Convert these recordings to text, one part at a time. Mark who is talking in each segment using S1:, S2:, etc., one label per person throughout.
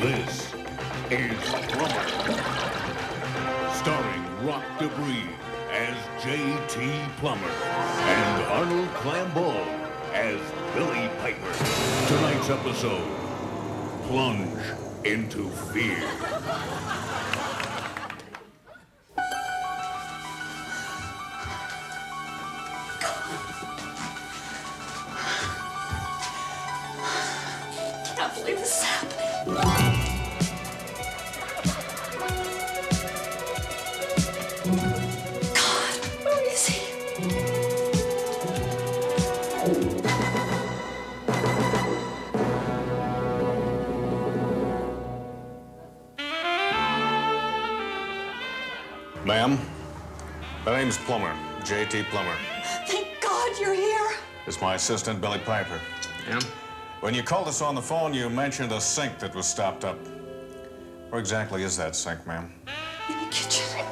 S1: This is Plumber. Starring Rock Debris as J.T. Plumber and Arnold Clambeau as Billy Piper. Tonight's episode, Plunge into Fear.
S2: I can't believe this is happening. God, where is he?
S3: Ma'am, my name's Plumber, J.T. Plumber.
S2: Thank God you're here.
S3: It's my assistant, Billy Piper.
S4: Yeah?
S3: When you called us on the phone, you mentioned a sink that was stopped up. Where exactly is that sink, ma'am?
S2: In the kitchen.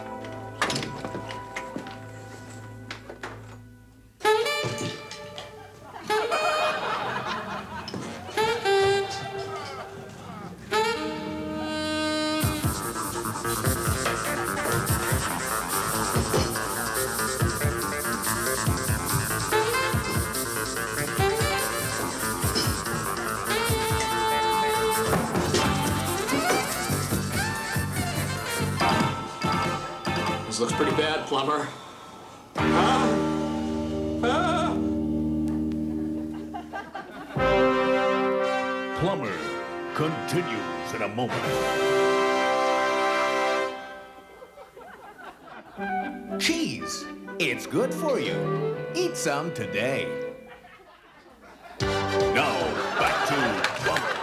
S4: This looks pretty bad, Plumber.
S1: Plumber continues in a moment.
S5: Cheese. It's good for you. Eat some today.
S1: Now, back to Plumber.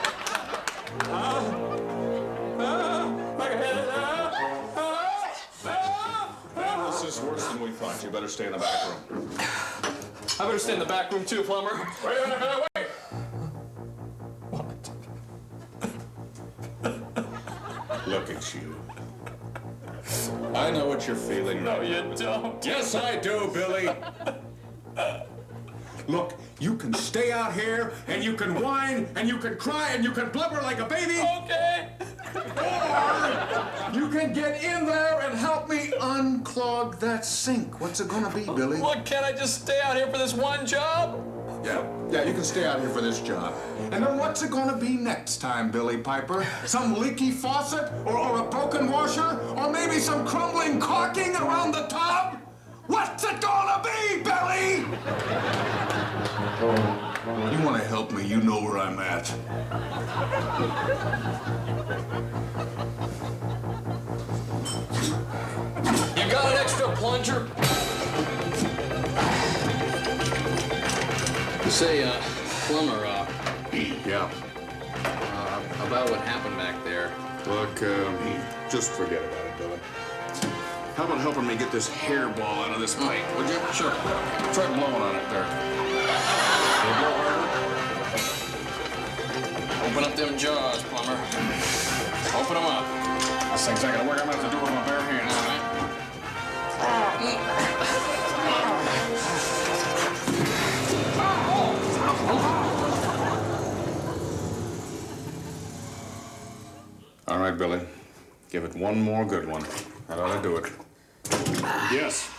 S3: Ma'am, this is worse than we thought. You better stay in the back room.
S4: I better stay in the back room too, Plumber.
S3: Wait.
S4: What?
S3: Look at you. I know what you're feeling.
S4: No, you don't.
S3: Yes, I do, Billy. Look, you can stay out here, and you can whine, and you can cry, and you can blubber like a baby.
S4: Okay.
S3: Or you can get in there and help me unclog that sink. What's it gonna be, Billy?
S4: What, can't I just stay out here for this one job?
S3: Yeah, you can stay out here for this job. And then what's it gonna be next time, Billy Piper? Some leaky faucet? Or a broken washer? Or maybe some crumbling caulking around the tub? What's it gonna be, Billy? You wanna help me, you know where I'm at.
S4: You got an extra plunger? Say, Plumber,
S3: Yeah.
S4: about what happened back there.
S3: Look, just forget about it, Billy. How about helping me get this hairball out of this pipe, would you?
S4: Sure.
S3: Try blowing on it there.
S4: Open up them jaws, Plumber. Open them up.
S3: This thing's not gonna work. I'm gonna have to do it with my bare hands.
S4: All right.
S3: All right, Billy. Give it one more good one. That ought to do it. Yes.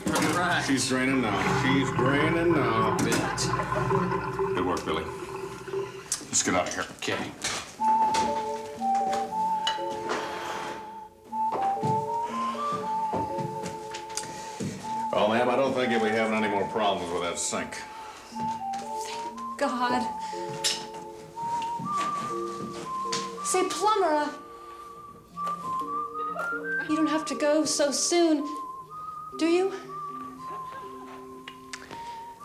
S4: All right.
S3: She's draining now. She's draining now.
S4: Bit.
S3: Good work, Billy. Let's get out of here.
S4: Okay.
S3: Well, ma'am, I don't think you'll be having any more problems with that sink.
S2: God. Say, Plumber, you don't have to go so soon, do you?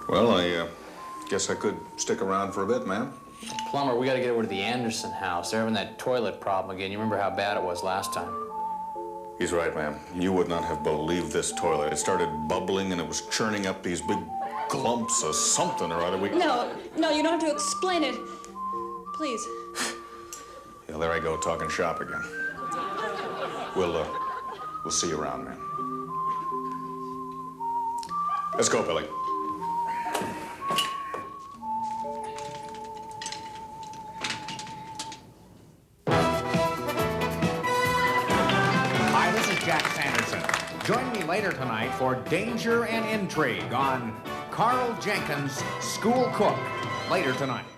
S3: Well, I guess I could stick around for a bit, ma'am.
S4: Plumber, we gotta get over to the Anderson house. They're having that toilet problem again. You remember how bad it was last time?
S3: He's right, ma'am. You would not have believed this toilet. It started bubbling and it was churning up these big clumps of something or other.
S2: No, you don't have to explain it. Please.
S3: Yeah, there I go, talking shop again. We'll see you around, man. Let's go, Billy.
S5: Join me later tonight for Danger and Intrigue on Carl Jenkins' School Cook. Later tonight.